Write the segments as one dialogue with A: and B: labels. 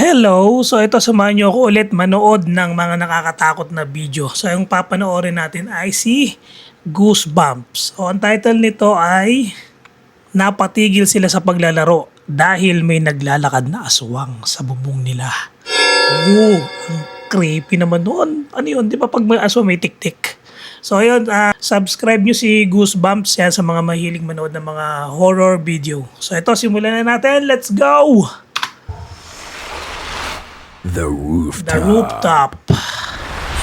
A: Hello! So ito, samahan niyo ako ulit manood ng mga nakakatakot na video. So yung papanoorin natin ay si Goosebumps. So ang title nito ay Napatigil sila sa paglalaro dahil may naglalakad na aswang sa bubong nila. Oh, ang creepy naman noon. Ano yun? Di ba pag may aswang may tik-tik? So ayun, subscribe nyo si Goosebumps yan sa mga mahilig manood ng mga horror video. So ito, simulan na natin. Let's go!
B: The Rooftop.
A: The Rooftop.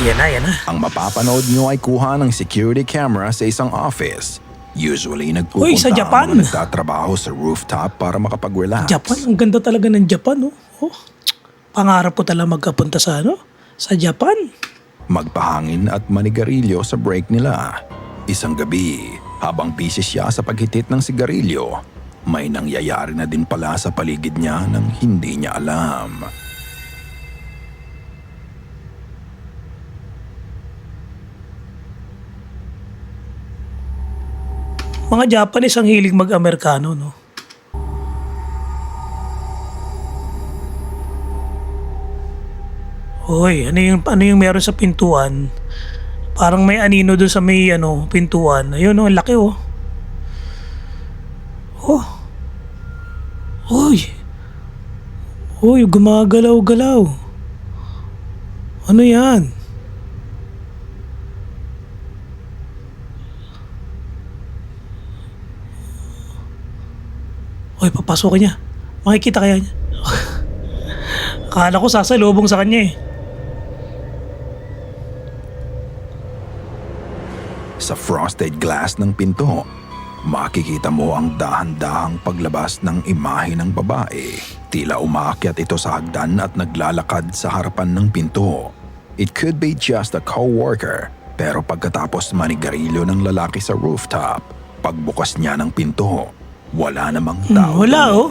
A: Yan na.
B: Ang mapapanood nyo ay kuha ng security camera sa isang office. Usually,
A: Uy, sa
B: nagpupunta
A: Japan.
B: ang mga nagtatrabaho sa rooftop para makapag-relax.
A: Japan, ang ganda talaga ng Japan, oh. Oh, pangarap ko talaga magkapunta sa sa Japan.
B: Magpahangin at manigarilyo sa break nila. Isang gabi, habang busy siya sa paghitit ng sigarilyo, may nangyayari na din pala sa paligid niya nang hindi niya alam.
A: Mga Japanese ang hilig mag-Amerikano, no? Hoy, ano yung meron sa pintuan? Parang may anino doon sa may pintuan. Ayun, ang laki, oh. Oh. Hoy. Hoy, gumagalaw-galaw. Ano yan? Hoy, papasukin niya. Makikita kaya niya? Akala ko sasalubong sa kanya eh.
B: Sa frosted glass ng pinto, makikita mo ang dahan-dahang paglabas ng imahe ng babae. Tila umaakyat ito sa hagdan at naglalakad sa harapan ng pinto. It could be just a co-worker, pero pagkatapos manigarilyo ng lalaki sa rooftop, pagbukas niya ng pinto, wala namang tao.
A: Wala, oh.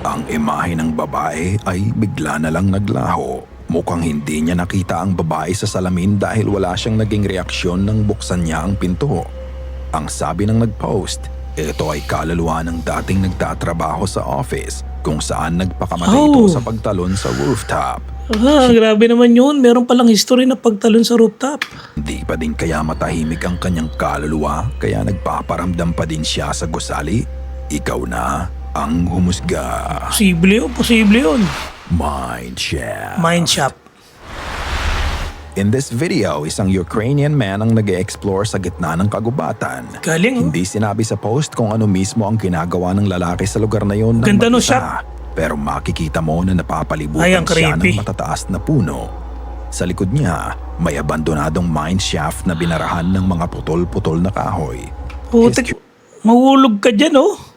B: Ang imahe ng babae ay bigla na lang naglaho. Mukhang hindi niya nakita ang babae sa salamin dahil wala siyang naging reaksyon nang buksan niya ang pinto. Ang sabi ng nag-post, ito ay kaluluwa ng dating nagtatrabaho sa office kung saan nagpakamatay ito sa pagtalon sa rooftop.
A: Grabe naman yun. Meron palang history na pagtalon sa rooftop.
B: Hindi pa din kaya matahimik ang kanyang kaluluwa kaya nagpaparamdam pa din siya sa gusali? Ikaw na ang humusga.
A: Posible yun.
B: Mineshaft.
A: Mineshaft.
B: In this video, isang Ukrainian man ang nag-e-explore sa gitna ng kagubatan.
A: Galing, oh.
B: Hindi sinabi sa post kung ano mismo ang ginagawa ng lalaki sa lugar na yon.
A: Ganda no
B: mag-isa.
A: shot.
B: Pero makikita mo na napapalibutan
A: Ay, ang
B: siya
A: creepy.
B: ng matataas na puno. Sa likod niya, may abandonadong mineshaft na binarahan ng mga putol-putol na kahoy.
A: Putik, mahulog ka dyan, oh.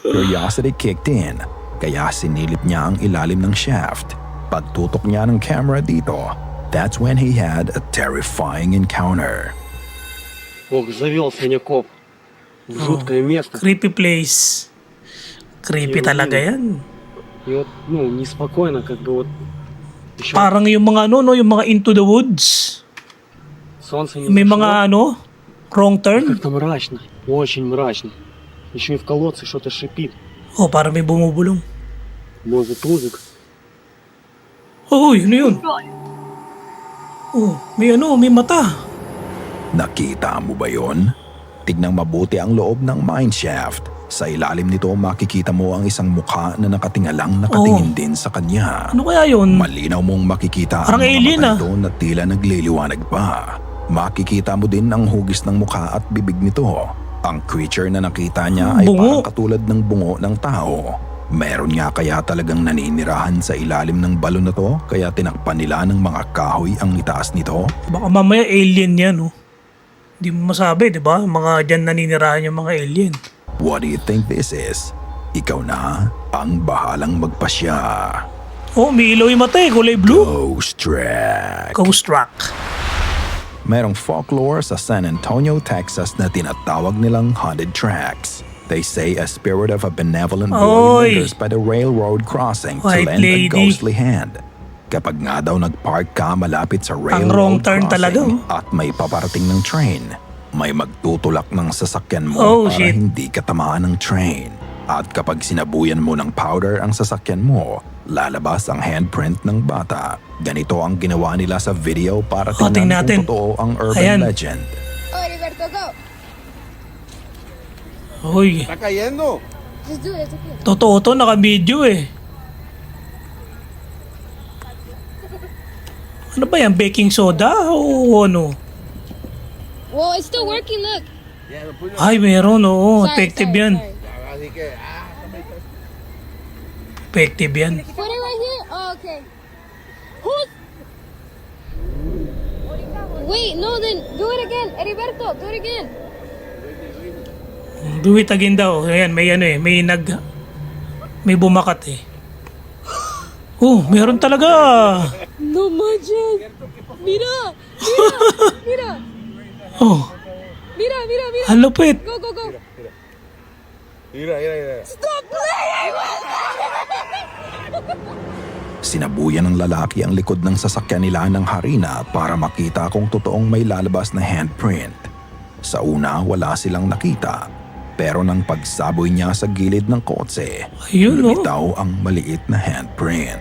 B: Curiosity kicked in, kaya sinilip niya ang ilalim ng shaft. Pagtutok niya ng camera dito, that's when he had a terrifying encounter.
C: Ох, завел синяков. Жуткое место.
A: Creepy place. Creepy talaga yan.
C: И вот, неспокойно, как бы вот еще
A: Parang yung mga yung mga Into the Woods.
C: солнце не
A: May
C: зашло.
A: mga wrong turn.
C: Как-то мрачно, очень мрачно. Еще и в колодце что-то шипит.
A: Oh, parang may bumubulong.
C: Может, узик.
A: Uy, ano yun? Oh, may mata.
B: Nakita mo ba yon? Tignang mabuti ang loob ng mineshaft. Sa ilalim nito makikita mo ang isang mukha na nakatingin din sa kanya.
A: Ano kaya yun?
B: Malinaw mong makikita
A: Parang
B: ang mga
A: alien,
B: mata nito na tila nagliliwanag pa. Makikita mo din ang hugis ng mukha at bibig nito. Ang creature na nakita niya ay
A: Bungo.
B: parang katulad ng bungo ng tao. Meron nga kaya talagang naninirahan sa ilalim ng balon na to kaya tinakpan nila ng mga kahoy ang itaas nito?
A: Baka mamaya alien yan, oh. Hindi mo masabi, di ba? Mga dyan naninirahan yung mga alien.
B: What do you think this is? Ikaw na ang bahalang magpasya.
A: Oh, may ilaw yung mata eh. Kulay blue.
B: Ghost Track.
A: Ghost Rock.
B: Merong folklore sa San Antonio, Texas na tinatawag nilang haunted tracks. They say a spirit of a benevolent boy
A: Oy.
B: lingers by the railroad crossing to
A: White
B: lend
A: lady.
B: a ghostly hand. Kapag nga daw nag-park ka malapit sa
A: Ang wrong
B: railroad
A: turn talaga,
B: crossing
A: oh.
B: at may paparating ng train, may magtutulak ng sasakyan mo
A: Oh,
B: para
A: shit.
B: hindi ka tamaan ng train. At kapag sinabuyan mo ng powder ang sasakyan mo, lalabas ang handprint ng bata. Ganito ang ginawa nila sa video para tingnan
A: tingnan natin.
B: kung totoo ang urban
A: Ayan.
B: legend.
D: Oh, Heriberto, go.
A: Uy,
E: Está cayendo.
D: Just do it. It's okay.
A: totoo to, naka-video eh. Ano ba yan? Baking soda o ano?
D: Well, it's still working. Look.
E: Ya lo puso.
A: Ay, meron, oo.
D: Sorry,
A: Effective
D: sorry,
A: yan.
D: sorry.
E: Así que,
A: Effective yan.
D: Put it right here. Oh, okay. Who's? Wait, no. Then do it again, Heriberto. Do it again.
A: Do it again daw. Ayan, may ano eh. May bumakat eh. Oh, meron talaga.
D: No manches. Mira, mira,
A: Oh,
D: mira, mira, mira.
A: ang lupit.
D: Go, go, go.
E: mira, mira, mira.
D: Stop playing.
B: Sinabuyan ng lalaki ang likod ng sasakyan nila ng harina para makita kung totoong may lalabas na handprint. Sa una, wala silang nakita. Pero nang pagsaboy niya sa gilid ng kotse,
A: Ayun, oh.
B: lumitaw ang maliit na handprint.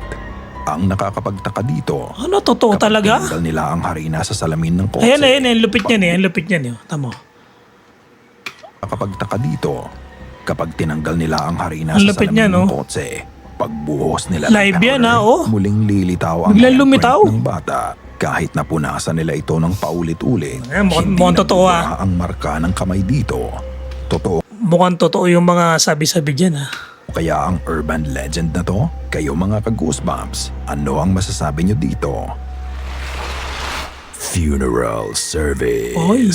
B: Ang nakakapagtaka dito,
A: Ano, totoo
B: kapag
A: talaga?
B: tinanggal nila ang harina sa salamin ng kotse.
A: Ayan, ayan, ang lupit niyan eh. Ang lupit niyan eh. Tamo.
B: Nakakapagtaka dito, kapag tinanggal nila ang harina
A: Ang
B: sa
A: lupit
B: salamin
A: niya, no?
B: ng kotse, pagbuhos nila
A: Live
B: ng
A: yan,
B: powder,
A: oh.
B: muling lilitaw ang
A: Biglang
B: handprint
A: lumitaw.
B: ng bata. Kahit napunasan nila ito ng paulit-ulit,
A: Ayan, mukhang
B: hindi
A: totoo,
B: nabubura ang marka ng kamay dito. Totoo
A: Mukhang totoo yung mga sabi-sabi dyan ha.
B: kaya ang urban legend na to? Kayo mga ka-goosebumps, ano ang masasabi nyo dito? Funeral service.
A: Oy.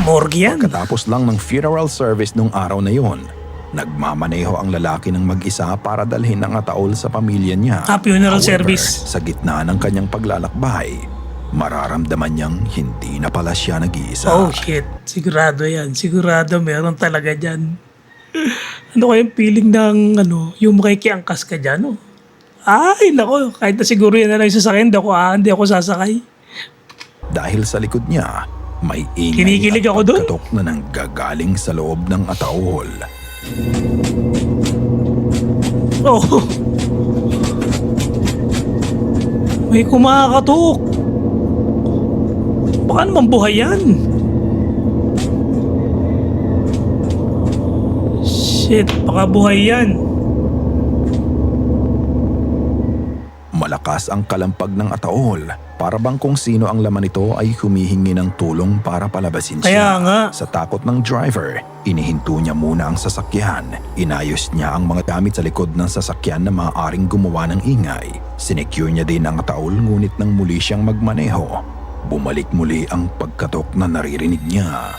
A: Morgue yan.
B: Pagkatapos lang ng funeral service nung araw na yon, nagmamaneho ang lalaki ng mag-isa para dalhin ang ataol sa pamilya niya.
A: Funeral
B: However,
A: service.
B: sa gitna ng kanyang paglalakbay, mararamdaman niyang hindi na pala siya nag-iisa.
A: Oh shit. Sigurado yan. Sigurado meron talaga dyan. Ano kayang feeling ng yung makikiangkas ka dyan, oh? Ay, nako. Kahit na siguro yan na lang yung sasakyan, hindi ako sasakay.
B: Dahil sa likod niya, may ingay
A: Kinikilig
B: at
A: ako dun.
B: pagkatok na nanggagaling sa loob ng ataol.
A: Oh. May kumakatok. Baka naman buhay yan. Shit, baka buhay yan.
B: Malakas ang kalampag ng ataol. Para bang kung sino ang laman nito ay humihingi ng tulong para palabasin siya.
A: Kaya nga.
B: Sa takot ng driver, inihinto niya muna ang sasakyan. Inayos niya ang mga gamit sa likod ng sasakyan na maaaring gumawa ng ingay. Sinecure niya din ang ataol ngunit nang muli siyang magmaneho, bumalik muli ang pagkatok na naririnig niya.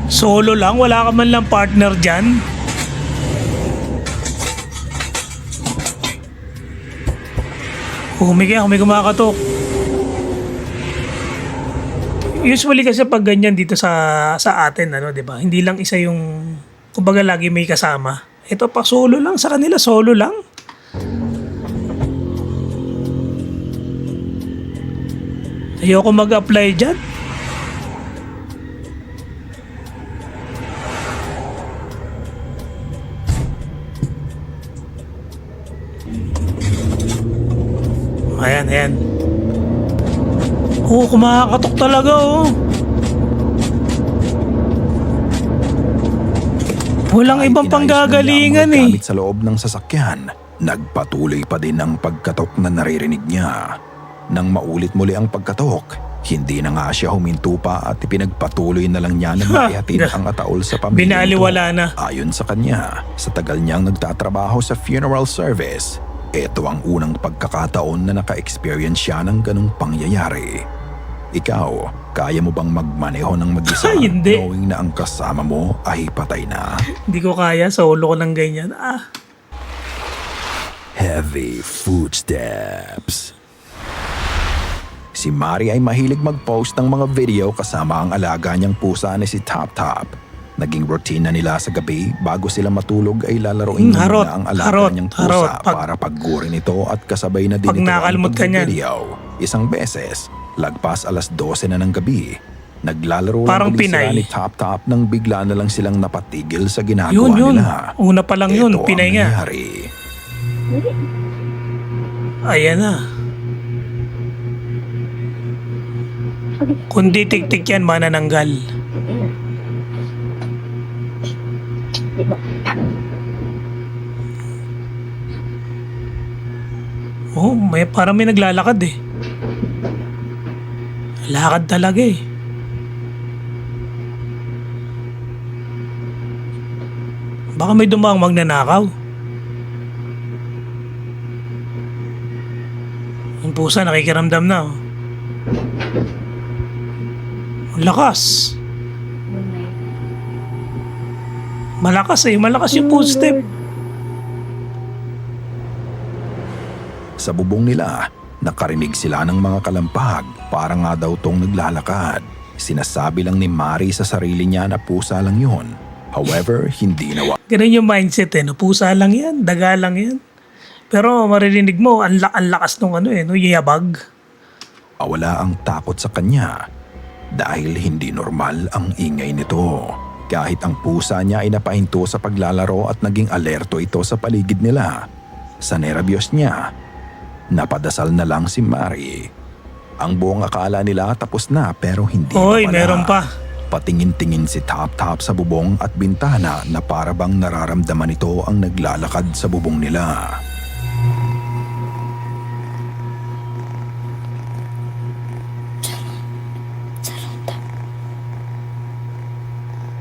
A: Solo lang? Wala ka man lang partner dyan? May kumakatok. Usually kasi pag ganyan dito sa atin, 'di ba? Hindi lang isa yung kumbaga lagi may kasama. Ito pa solo lang sa kanila, solo lang. Ayoko mag-apply dyan. Ayan, ayan. Oo, kumakatok talaga, oh. Walang
B: Kahit
A: ibang
B: inayos na
A: panggagalingan
B: niya ang mga
A: eh.
B: gamit sa loob ng sasakyan, nagpatuloy pa din ang pagkatok na naririnig niya. Nang maulit muli ang pagkatok, hindi na nga siya huminto pa at ipinagpatuloy na lang niya na maihatid ang ataol sa pamilya nito.
A: Binaliwala na.
B: Ayon sa kanya, sa tagal niyang nagtatrabaho sa funeral service, ito ang unang pagkakataon na naka-experience siya ng ganong pangyayari. Ikaw, kaya mo bang magmaneho ng mag-isa
A: Ay, hindi.
B: knowing na ang kasama mo ay patay na?
A: Hindi ko kaya, solo ko ng ganyan. Heavy
B: footsteps. Si Mari ay mahilig mag-post ng mga video kasama ang alaga niyang pusa na si Top Top. Naging routine na nila sa gabi bago sila matulog ay lalaroin niya
A: Harot,
B: muna ang alaga
A: harot,
B: niyang pusa
A: harot.
B: para paggurin ito at kasabay na din
A: Pag
B: ito ang
A: nakalmot ka niyan.
B: pag-video. Isang beses, lagpas 12 na ng gabi, naglalaro
A: Parang
B: lang ulit sila
A: Pinay.
B: ni Top Top nang bigla na lang silang napatigil sa ginagawa
A: Yun.
B: nila.
A: Una pa lang yun,
B: Ito ang
A: Pinay nga.
B: nangyari.
A: Ayan na. Kundi tik-tik yan, manananggal. Oh, parang may naglalakad eh. Lakad talaga eh. Baka may dumang magnanakaw. Yung pusa nakikiramdam na oh. Ang lakas. Malakas yung footstep.
B: Sa bubong nila, nakarinig sila ng mga kalampag para nga daw tong naglalakad. Sinasabi lang ni Mari sa sarili niya na pusa lang yun. However, hindi nawa.
A: Ganun yung mindset eh. No? Pusa lang yan, daga lang yan. Pero maririnig mo, ang lakas nung yung yabag.
B: Wala ang takot sa kanya dahil hindi normal ang ingay nito. Kahit ang pusa niya ay napahinto sa paglalaro at naging alerto ito sa paligid nila. Sa nervyos niya, napadasal na lang si Mari. Ang buong akala nila tapos na pero hindi
A: Hoy,
B: pa pala.
A: meron pa.
B: Patingin-tingin si Top Top sa bubong at bintana na para bang nararamdaman ito ang naglalakad sa bubong nila.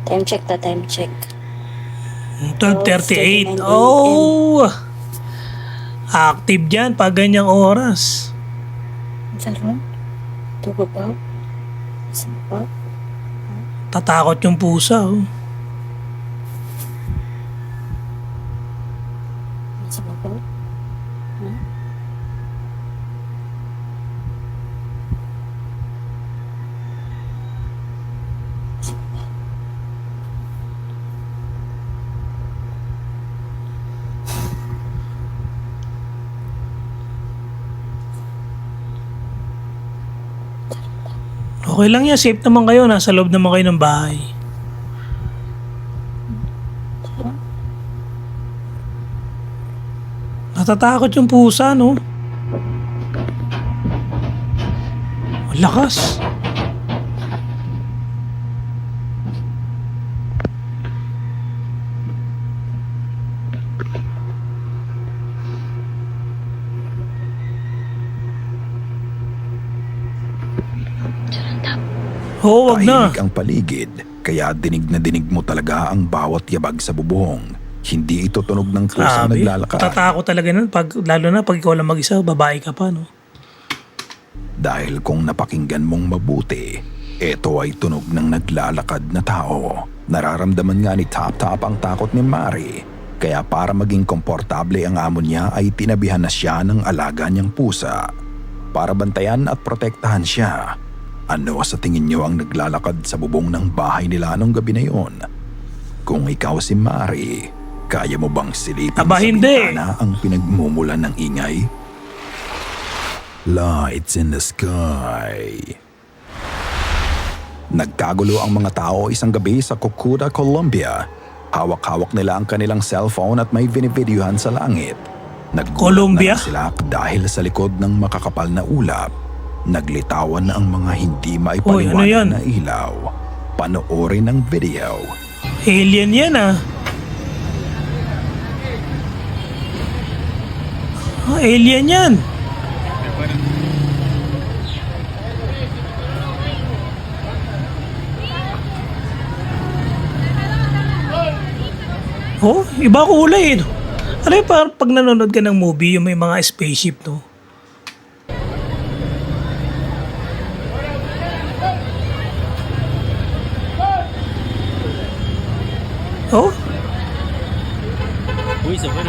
F: Time check ta, time check.
A: 12:38. Oh! Active dyan pag ganyang oras.
F: Saron? Tugo pa? Saan pa?
A: Tatakot yung pusa. Oh.
F: Saan pa?
A: Okay lang yan. Safe naman kayo. Nasa loob naman kayo ng bahay. Natatakot yung pusa, no? Ang lakas. Oo, wag na.
B: Tahimik ang paligid, kaya dinig na dinig mo talaga ang bawat yabag sa bubong. Hindi ito tunog ng pusang
A: Grabe.
B: naglalakad.
A: Tatakot talaga nun. Lalo na pag ikaw lang mag-isa, babae ka pa, no?
B: Dahil kung napakinggan mong mabuti, ito ay tunog ng naglalakad na tao. Nararamdaman nga ni Top Top ang takot ni Mari. Kaya para maging komportable ang amo niya ay tinabihan na siya ng alaga niyang pusa. Para bantayan at protektahan siya. Ano sa tingin niyo ang naglalakad sa bubong ng bahay nila nung gabi na yon? Kung ikaw si Mari, kaya mo bang silipin
A: Aba,
B: sa
A: hindi.
B: bintana ang pinagmumulan ng ingay? Lights in the sky. Nagkagulo ang mga tao isang gabi sa Cucuta, Colombia. Hawak-hawak nila ang kanilang cellphone at may binivideohan sa langit. Naggulat
A: Colombia?
B: na lang sila dahil sa likod ng makakapal na ulap, naglitawan na ang mga hindi
A: Oy, ano yan?
B: maipaliwanag na ilaw. Panoorin ang video.
A: Alien yan, ah. Alien yan. Oh, iba kulay eh. Ano yung parang pag nanonood ka ng movie, yung may mga spaceship, no? Oh?
C: Uy, sa rin.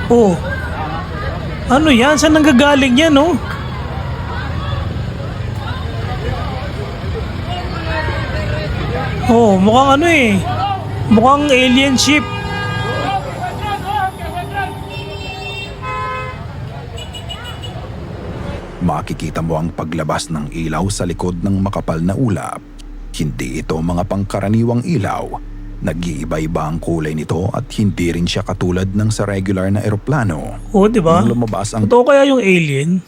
A: Oh. Ano yan? Saan nanggagaling yan, no? Oh, mukhang ano eh. Mukhang alien ship.
B: Makikita mo ang paglabas ng ilaw sa likod ng makapal na ulap. Hindi ito mga pangkaraniwang ilaw. Nag-iiba-iba ang kulay nito at hindi rin siya katulad ng sa regular na eroplano.
A: Oh, di ba?
B: Nung lumabas ang
A: Totoo kaya yung alien?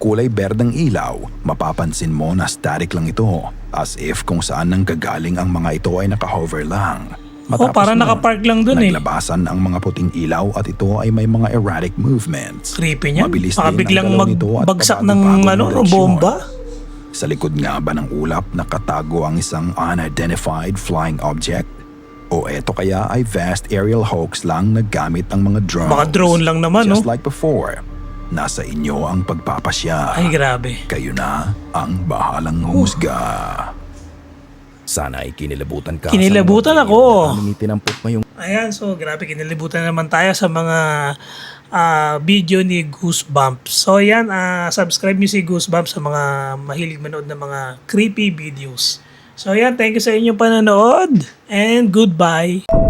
B: kulay berdeng ilaw, mapapansin mo na static lang ito, as if kung saan nang gagaling ang mga ito ay nakahover lang.
A: Oh, parang
B: nun,
A: nakapark lang dun eh.
B: naglabasan ang mga puting ilaw at ito ay may mga erratic movements.
A: Creepy niyan.
B: Mabilis
A: Baka
B: din ang
A: biglang
B: galaw nito at
A: magbagsak ng
B: pabago-bagong direksyon.
A: bomba.
B: Sa likod nga ba ng ulap nakatago ang isang unidentified flying object? O eto kaya ay vast aerial hoax lang na gamit ang mga drones?
A: Baka drone lang naman,
B: Just
A: no?
B: like before, nasa inyo ang pagpapasya.
A: Ay, grabe.
B: Kayo na ang bahalang humusga. Sana ay kinilabutan ka.
A: Kinilabutan
B: sa mga
A: ako.
B: video na tinampok mo yung
A: Ayan, so grabe, kinilibutan naman tayo sa mga video ni Goosebumps. So ayan, subscribe nyo si Goosebumps sa mga mahilig manood ng mga creepy videos. So ayan, thank you sa inyong panonood and goodbye.